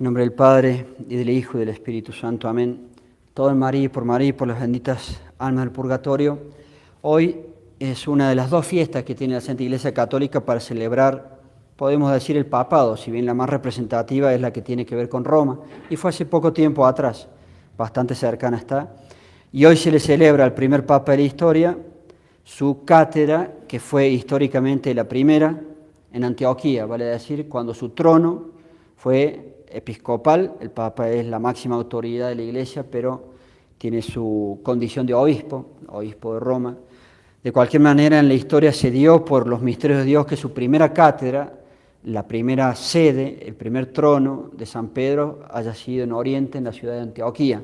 En nombre del Padre, y del Hijo, y del Espíritu Santo. Amén. Todo en María y por las benditas almas del purgatorio. Hoy es una de las dos fiestas que tiene la Santa Iglesia Católica para celebrar, podemos decir, el papado, si bien la más representativa es la que tiene que ver con Roma, y fue hace poco tiempo atrás, bastante cercana está. Y hoy se le celebra al primer Papa de la historia, su cátedra, que fue históricamente la primera en Antioquía, vale decir, cuando su trono fue episcopal. El Papa es la máxima autoridad de la Iglesia, pero tiene su condición de obispo de Roma. De cualquier manera, en la historia se dio por los misterios de Dios que su primera cátedra, la primera sede, el primer trono de San Pedro haya sido en Oriente, en la ciudad de Antioquía,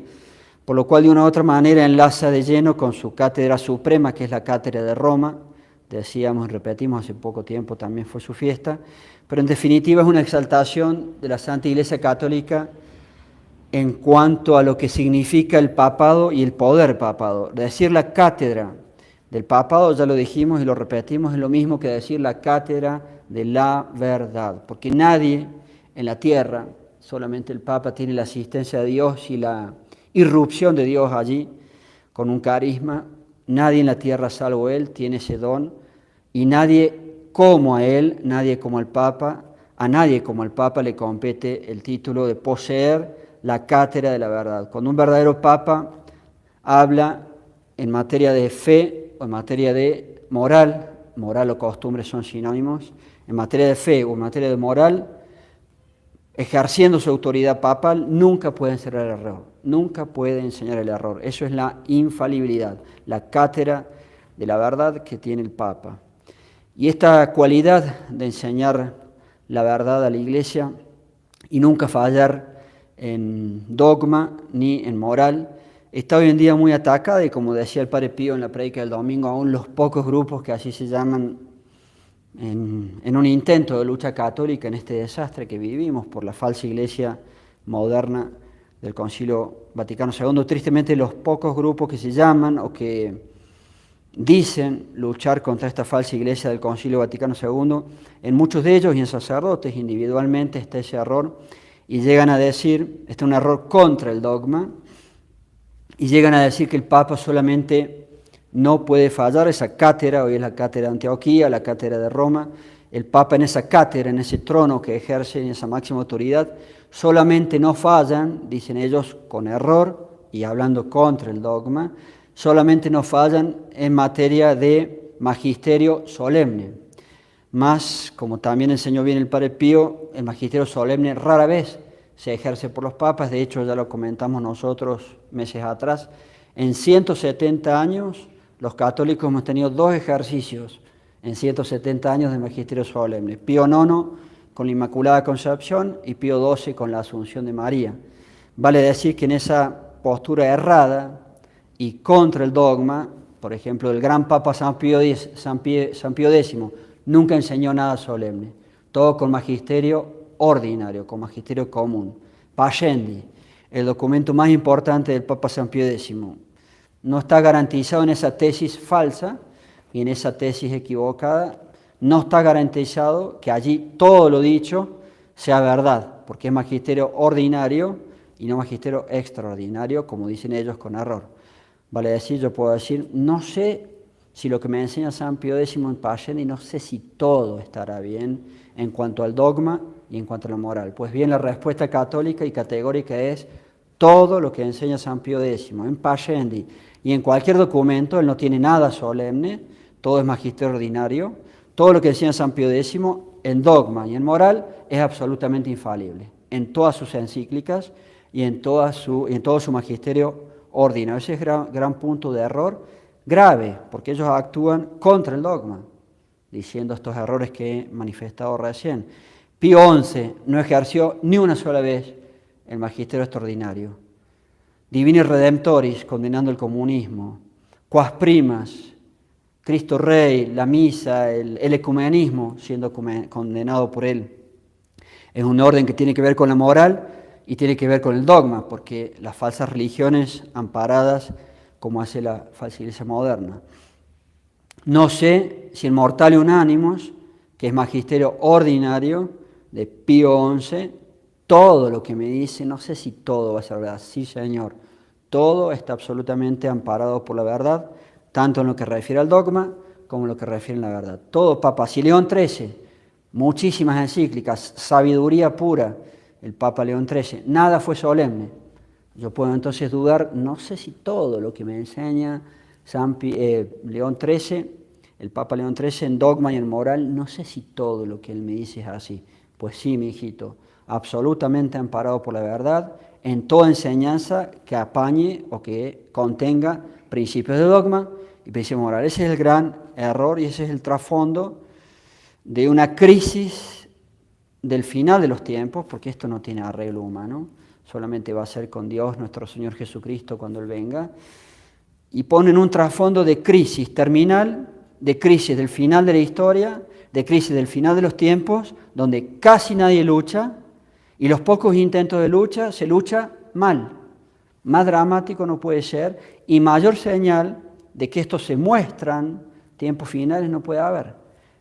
por lo cual de una u otra manera enlaza de lleno con su cátedra suprema, que es la cátedra de Roma. Decíamos y repetimos, hace poco tiempo también fue su fiesta, pero en definitiva es una exaltación de la Santa Iglesia Católica en cuanto a lo que significa el papado y el poder papado. Decir la cátedra del papado, ya lo dijimos y lo repetimos, es lo mismo que decir la cátedra de la verdad, porque nadie en la tierra, solamente el Papa tiene la asistencia de Dios y la irrupción de Dios allí con un carisma. Nadie en la tierra salvo Él tiene ese don, y nadie como a Él, nadie como al Papa. A nadie como al Papa le compete el título de poseer la cátedra de la verdad. Cuando un verdadero Papa habla en materia de fe o en materia de moral o costumbre son sinónimos, en materia de fe o en materia de moral, ejerciendo su autoridad papal, nunca puede enseñar el error, nunca puede enseñar el error. Eso es la infalibilidad, la cátedra de la verdad que tiene el Papa. Y esta cualidad de enseñar la verdad a la Iglesia y nunca fallar en dogma ni en moral, está hoy en día muy atacada, y como decía el Padre Pío en la prédica del domingo, aún los pocos grupos que así se llaman en un intento de lucha católica en este desastre que vivimos por la falsa iglesia moderna del Concilio Vaticano II. Tristemente, los pocos grupos que se llaman o que dicen luchar contra esta falsa iglesia del Concilio Vaticano II, en muchos de ellos y en sacerdotes individualmente está ese error, y llegan a decir, este es un error contra el dogma, y llegan a decir que el Papa solamente no puede fallar esa cátedra. Hoy es la cátedra de Antioquía, la cátedra de Roma. El Papa en esa cátedra, en ese trono que ejerce, en esa máxima autoridad, solamente no fallan, dicen ellos con error y hablando contra el dogma, solamente no fallan en materia de magisterio solemne. Más, como también enseñó bien el Padre Pío, el magisterio solemne rara vez se ejerce por los papas. De hecho, ya lo comentamos nosotros meses atrás. En 170 años, los católicos hemos tenido dos ejercicios en 170 años de magisterio solemne. Pío IX con la Inmaculada Concepción y Pío XII con la Asunción de María. Vale decir que en esa postura errada y contra el dogma, por ejemplo, el gran Papa San Pío X nunca enseñó nada solemne, todo con magisterio ordinario, con magisterio común. Pascendi, el documento más importante del Papa San Pío X, no está garantizado en esa tesis falsa y en esa tesis equivocada, no está garantizado que allí todo lo dicho sea verdad, porque es magisterio ordinario y no magisterio extraordinario, como dicen ellos con error. Vale decir, yo puedo decir, no sé si lo que me enseña San Pío X en Pascendi, no sé si todo estará bien en cuanto al dogma y en cuanto a la moral. Pues bien, la respuesta católica y categórica es todo lo que enseña San Pío X en Pascendi y en cualquier documento. Él no tiene nada solemne, todo es magisterio ordinario. Todo lo que enseña San Pío X en dogma y en moral es absolutamente infalible, en todas sus encíclicas y en todo su magisterio ordinario. Ese es gran punto de error, grave, porque ellos actúan contra el dogma, diciendo estos errores que he manifestado recién. Pío XI no ejerció ni una sola vez el magisterio extraordinario. Divini Redemptoris, condenando el comunismo. Quas primas, Cristo Rey, la misa, el ecumenismo, siendo condenado por él. Es un orden que tiene que ver con la moral y tiene que ver con el dogma, porque las falsas religiones amparadas, como hace la falsa iglesia moderna. No sé si el Mortale Unánimos, que es magisterio ordinario de Pío XI, todo lo que me dice, no sé si todo va a ser verdad. Sí, Señor, todo está absolutamente amparado por la verdad, tanto en lo que refiere al dogma como en lo que refiere a la verdad. Todo, Papa. Si León XIII, muchísimas encíclicas, sabiduría pura, el Papa León XIII, nada fue solemne. Yo puedo entonces dudar, no sé si todo lo que me enseña León XIII, el Papa León XIII en dogma y en moral, no sé si todo lo que él me dice es así. Pues sí, mi hijito, absolutamente amparado por la verdad, en toda enseñanza que apañe o que contenga principios de dogma y principios de moral. Ese es el gran error y ese es el trasfondo de una crisis del final de los tiempos, porque esto no tiene arreglo humano, solamente va a ser con Dios, nuestro Señor Jesucristo, cuando Él venga, y ponen un trasfondo de crisis terminal, de crisis del final de la historia, de crisis del final de los tiempos, donde casi nadie lucha, y los pocos intentos de lucha, se lucha mal. Más dramático no puede ser, y mayor señal de que estos se muestran tiempos finales no puede haber.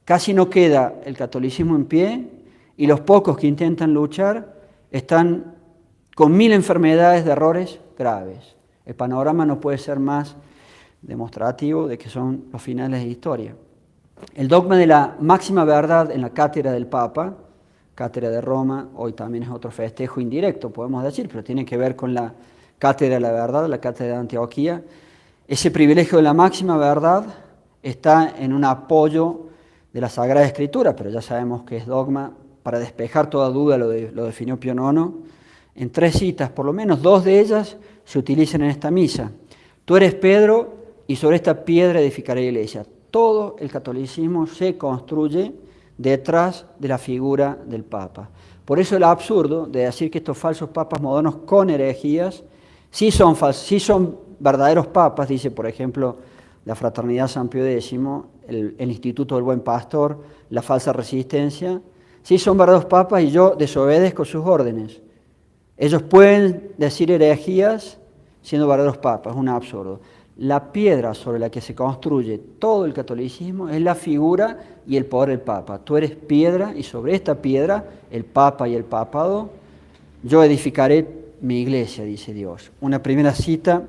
Casi no queda el catolicismo en pie, y los pocos que intentan luchar están con 1000 enfermedades de errores graves. El panorama no puede ser más demostrativo de que son los finales de historia. El dogma de la máxima verdad en la cátedra del Papa, cátedra de Roma, hoy también es otro festejo indirecto, podemos decir, pero tiene que ver con la cátedra de la verdad, la cátedra de Antioquía. Ese privilegio de la máxima verdad está en un apoyo de la Sagrada Escritura, pero ya sabemos que es dogma. Para despejar toda duda lo definió Pío IX en 3 citas, por lo menos 2 de ellas se utilizan en esta misa. Tú eres Pedro y sobre esta piedra edificaré la iglesia. Todo el catolicismo se construye detrás de la figura del Papa. Por eso el absurdo de decir que estos falsos papas modernos con herejías sí son verdaderos papas, dice por ejemplo la Fraternidad San Pío X, el Instituto del Buen Pastor, la falsa resistencia, sí son verdaderos papas y yo desobedezco sus órdenes. Ellos pueden decir herejías siendo verdaderos papas, es un absurdo. La piedra sobre la que se construye todo el catolicismo es la figura y el poder del Papa. Tú eres piedra y sobre esta piedra, el Papa y el papado, yo edificaré mi iglesia, dice Dios. Una primera cita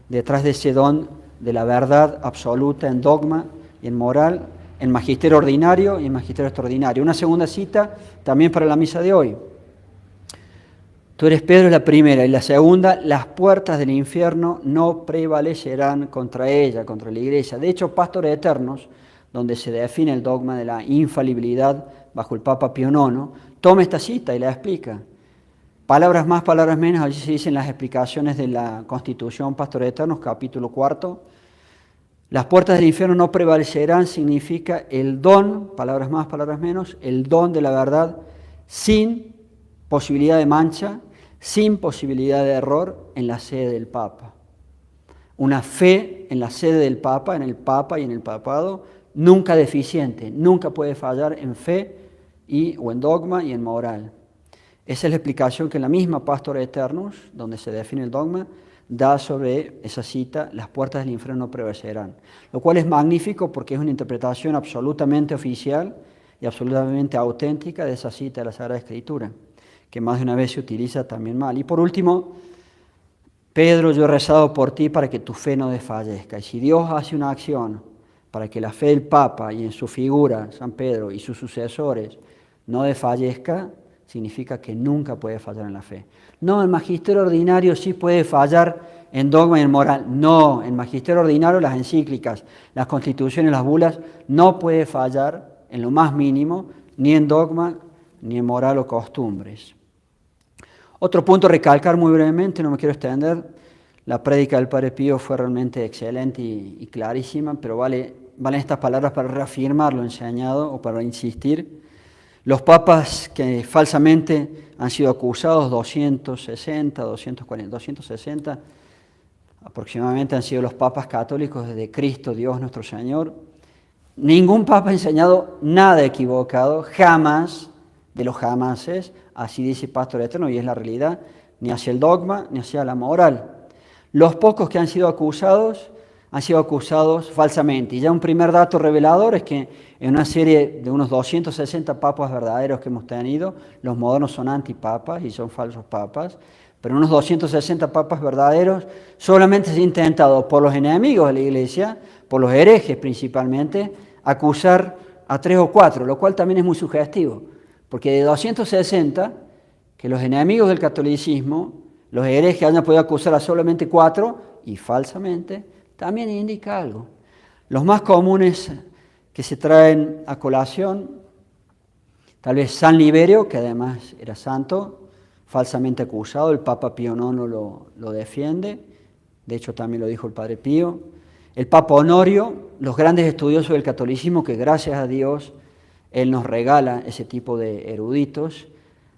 detrás de ese don de la verdad absoluta en dogma y en moral, en magisterio ordinario y en magisterio extraordinario. Una segunda cita también para la misa de hoy. Tú eres Pedro, es la primera, y la segunda, las puertas del infierno no prevalecerán contra ella, contra la iglesia. De hecho, Pastores Eternos, donde se define el dogma de la infalibilidad bajo el Papa Pío IX, toma esta cita y la explica. Palabras más, palabras menos, allí se dicen las explicaciones de la Constitución Pastores Eternos, capítulo 4. Las puertas del infierno no prevalecerán significa el don, palabras más, palabras menos, el don de la verdad sin posibilidad de mancha, sin posibilidad de error en la sede del Papa. Una fe en la sede del Papa, en el Papa y en el papado, nunca deficiente, nunca puede fallar en fe o en dogma y en moral. Esa es la explicación que la misma Pastores Eternos, donde se define el dogma, da sobre esa cita, las puertas del infierno no prevalecerán. Lo cual es magnífico porque es una interpretación absolutamente oficial y absolutamente auténtica de esa cita de la Sagrada Escritura, que más de una vez se utiliza también mal. Y por último, Pedro, yo he rezado por ti para que tu fe no desfallezca. Y si Dios hace una acción para que la fe del Papa y en su figura, San Pedro, y sus sucesores no desfallezca, significa que nunca puede fallar en la fe. No, el magisterio ordinario sí puede fallar en dogma y en moral. No, en magisterio ordinario las encíclicas, las constituciones, las bulas, no puede fallar en lo más mínimo, ni en dogma, ni en moral o costumbres. Otro punto a recalcar muy brevemente, no me quiero extender, la prédica del Padre Pío fue realmente excelente y clarísima, pero valen estas palabras para reafirmar lo enseñado o para insistir. Los papas que falsamente han sido acusados, 260 aproximadamente han sido los papas católicos desde Cristo, Dios nuestro Señor. Ningún papa ha enseñado nada equivocado, jamás, de los jamases, así dice Pastor Eterno, y es la realidad, ni hacia el dogma, ni hacia la moral. Los pocos que han sido acusados han sido acusados falsamente. Y ya un primer dato revelador es que en una serie de unos 260 papas verdaderos que hemos tenido, los modernos son antipapas y son falsos papas, pero unos 260 papas verdaderos solamente se ha intentado por los enemigos de la Iglesia, por los herejes principalmente, acusar a 3 o 4, lo cual también es muy sugestivo, porque de 260, que los enemigos del catolicismo, los herejes hayan podido acusar a solamente 4, y falsamente, también indica algo. Los más comunes que se traen a colación, tal vez San Liberio, que además era santo, falsamente acusado, el Papa Pío IX lo defiende, de hecho también lo dijo el Padre Pío. El Papa Honorio, los grandes estudiosos del catolicismo, que gracias a Dios Él nos regala ese tipo de eruditos,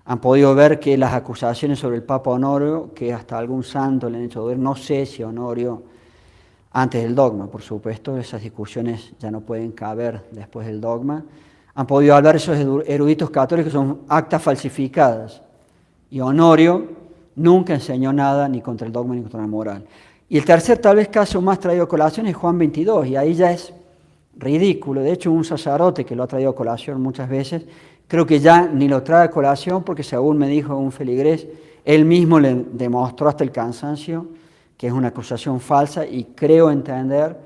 han podido ver que las acusaciones sobre el Papa Honorio, que hasta algún santo le han hecho ver, no sé si Honorio, antes del dogma, por supuesto, esas discusiones ya no pueden caber después del dogma, han podido hablar esos eruditos católicos que son actas falsificadas. Y Honorio nunca enseñó nada ni contra el dogma ni contra la moral. Y el tercer tal vez caso más traído a colación es Juan 22, y ahí ya es ridículo. De hecho, un sacerdote que lo ha traído a colación muchas veces, creo que ya ni lo trae a colación porque según me dijo un feligrés, él mismo le demostró hasta el cansancio que es una acusación falsa, y creo entender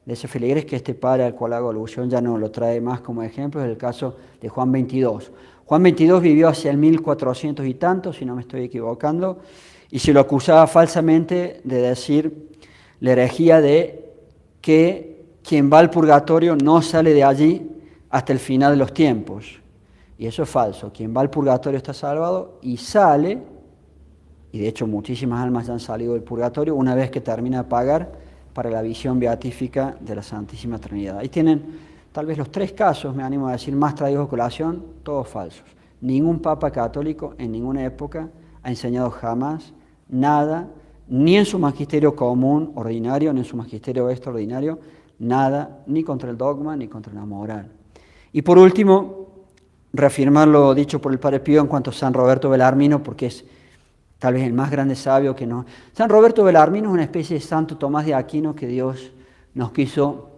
de ese feligrés que este padre al cual hago alusión ya no lo trae más como ejemplo, es el caso de Juan 22. Juan 22 vivió hacia el 1400 y tanto, si no me estoy equivocando, y se lo acusaba falsamente de decir la herejía de que quien va al purgatorio no sale de allí hasta el final de los tiempos. Y eso es falso. Quien va al purgatorio está salvado y sale, y de hecho muchísimas almas ya han salido del purgatorio una vez que termina de pagar para la visión beatífica de la Santísima Trinidad. Ahí tienen tal vez los 3 casos, me animo a decir, más traídos a colación, todos falsos. Ningún papa católico en ninguna época ha enseñado jamás nada, ni en su magisterio común ordinario, ni en su magisterio extraordinario, nada, ni contra el dogma, ni contra la moral. Y por último, reafirmar lo dicho por el Padre Pío en cuanto a San Roberto Belarmino, porque es tal vez el más grande sabio que no. San Roberto Belarmino es una especie de Santo Tomás de Aquino que Dios nos quiso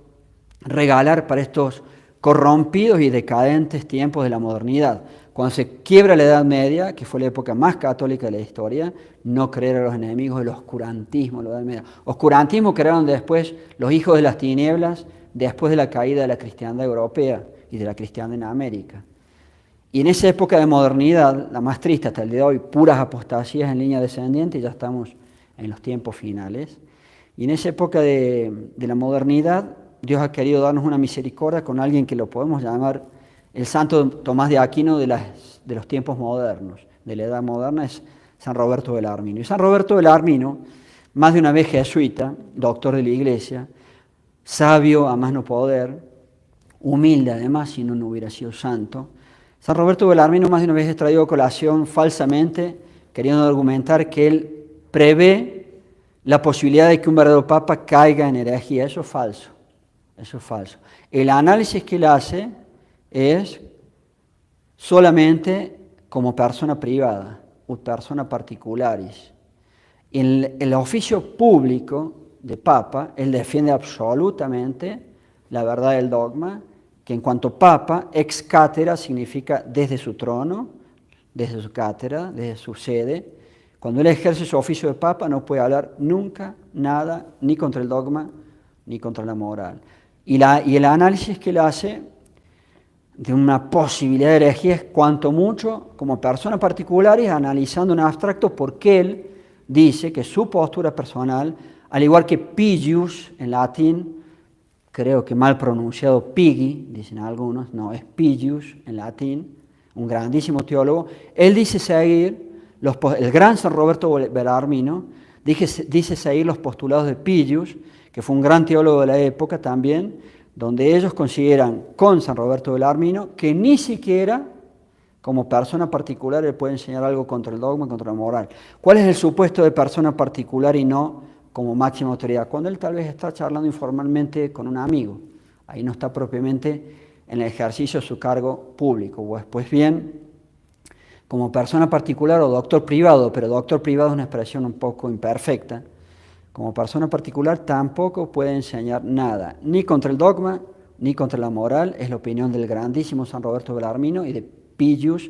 regalar para estos corrompidos y decadentes tiempos de la modernidad. Cuando se quiebra la Edad Media, que fue la época más católica de la historia, no creer a los enemigos del oscurantismo de la Edad Media. Oscurantismo crearon después los hijos de las tinieblas, después de la caída de la cristiandad europea y de la cristiandad en América. Y en esa época de modernidad, la más triste hasta el día de hoy, puras apostasías en línea descendiente, y ya estamos en los tiempos finales. Y en esa época de la modernidad, Dios ha querido darnos una misericordia con alguien que lo podemos llamar el Santo Tomás de Aquino de los tiempos modernos, de la edad moderna, es San Roberto Belarmino. Y San Roberto Belarmino, más de una vez jesuita, doctor de la Iglesia, sabio a más no poder, humilde además, si no hubiera sido santo, San Roberto Belarmino más de una vez es traído a colación falsamente, queriendo argumentar que él prevé la posibilidad de que un verdadero papa caiga en herejía. Eso es falso. Eso es falso. El análisis que él hace es solamente como persona privada, o persona particularis. En el oficio público de papa, él defiende absolutamente la verdad del dogma, que en cuanto papa, ex cátedra significa desde su trono, desde su cátedra, desde su sede. Cuando él ejerce su oficio de papa no puede hablar nunca nada, ni contra el dogma, ni contra la moral. Y el análisis que él hace de una posibilidad de herejía es cuanto mucho como persona particular y analizando en abstracto porque él dice que su postura personal, al igual que Pigius en latín, creo que mal pronunciado Pigi, dicen algunos, no, es Pigius en latín, un grandísimo teólogo, él dice seguir, el gran San Roberto Belarmino, dice seguir los postulados de Pigius, que fue un gran teólogo de la época también, donde ellos consideran con San Roberto Belarmino que ni siquiera como persona particular él puede enseñar algo contra el dogma, contra la moral. ¿Cuál es el supuesto de persona particular y no como máxima autoridad? Cuando él tal vez está charlando informalmente con un amigo, ahí no está propiamente en el ejercicio de su cargo público. Pues bien, como persona particular o doctor privado, pero doctor privado es una expresión un poco imperfecta, como persona particular tampoco puede enseñar nada, ni contra el dogma, ni contra la moral. Es la opinión del grandísimo San Roberto Bellarmino y de Pigius,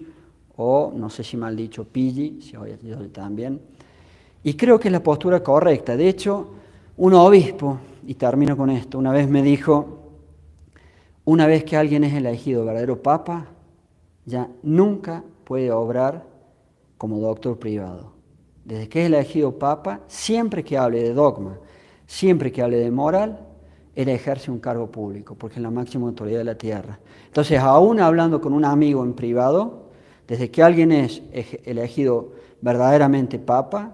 o no sé si mal dicho, Pigi, si hoy también. Y creo que es la postura correcta. De hecho, un obispo, y termino con esto, una vez me dijo, una vez que alguien es elegido verdadero papa, ya nunca puede obrar como doctor privado. Desde que es elegido papa, siempre que hable de dogma, siempre que hable de moral, él ejerce un cargo público, porque es la máxima autoridad de la tierra. Entonces, aún hablando con un amigo en privado, desde que alguien es elegido verdaderamente papa,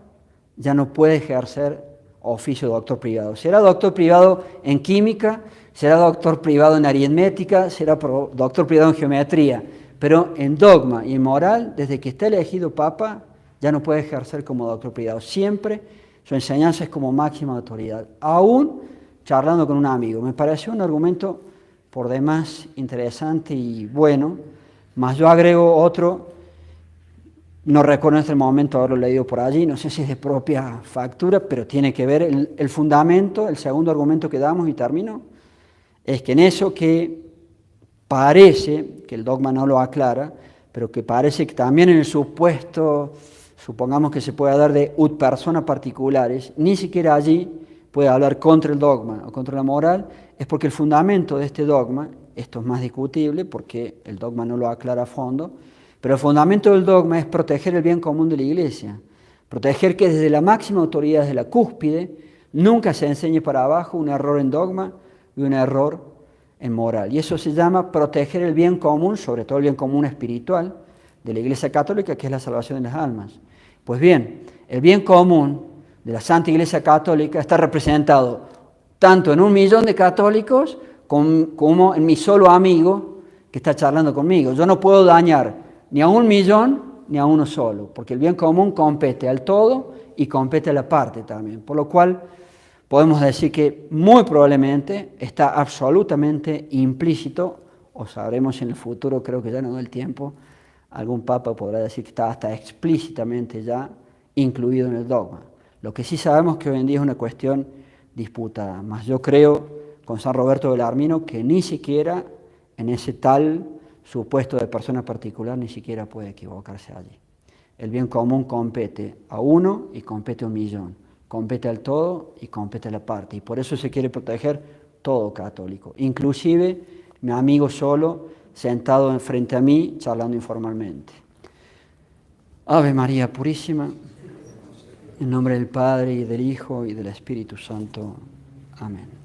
ya no puede ejercer oficio de doctor privado. Será doctor privado en química, será doctor privado en aritmética, será doctor privado en geometría, pero en dogma y en moral, desde que está elegido papa, ya no puede ejercer como doctor privado. Siempre su enseñanza es como máxima autoridad, aún charlando con un amigo. Me pareció un argumento por demás interesante y bueno, más yo agrego otro, no recuerdo en este momento haberlo leído por allí, no sé si es de propia factura, pero tiene que ver el fundamento, el segundo argumento que damos, y termino, es que en eso que parece, que el dogma no lo aclara, pero que parece que también en el supuesto, supongamos que se puede dar de ut persona particulares, ni siquiera allí puede hablar contra el dogma o contra la moral, es porque el fundamento de este dogma, esto es más discutible porque el dogma no lo aclara a fondo, pero el fundamento del dogma es proteger el bien común de la Iglesia, proteger que desde la máxima autoridad, desde la cúspide, nunca se enseñe para abajo un error en dogma y un error en moral. Y eso se llama proteger el bien común, sobre todo el bien común espiritual, de la Iglesia Católica, que es la salvación de las almas. Pues bien, el bien común de la Santa Iglesia Católica está representado tanto en 1 millón de católicos como en mi solo amigo que está charlando conmigo. Yo no puedo dañar ni a 1 millón ni a uno solo, porque el bien común compete al todo y compete a la parte también. Por lo cual podemos decir que muy probablemente está absolutamente implícito, o sabremos en el futuro, creo que ya no da el tiempo, algún papa podrá decir que está hasta explícitamente ya incluido en el dogma. Lo que sí sabemos que hoy en día es una cuestión disputada, más yo creo con San Roberto Bellarmino que ni siquiera en ese tal supuesto de persona particular ni siquiera puede equivocarse allí. El bien común compete a uno y compete a 1 millón, compete al todo y compete a la parte, y por eso se quiere proteger todo católico, inclusive mi amigo solo sentado enfrente a mí charlando informalmente. Ave María Purísima, en nombre del Padre y del Hijo y del Espíritu Santo. Amén.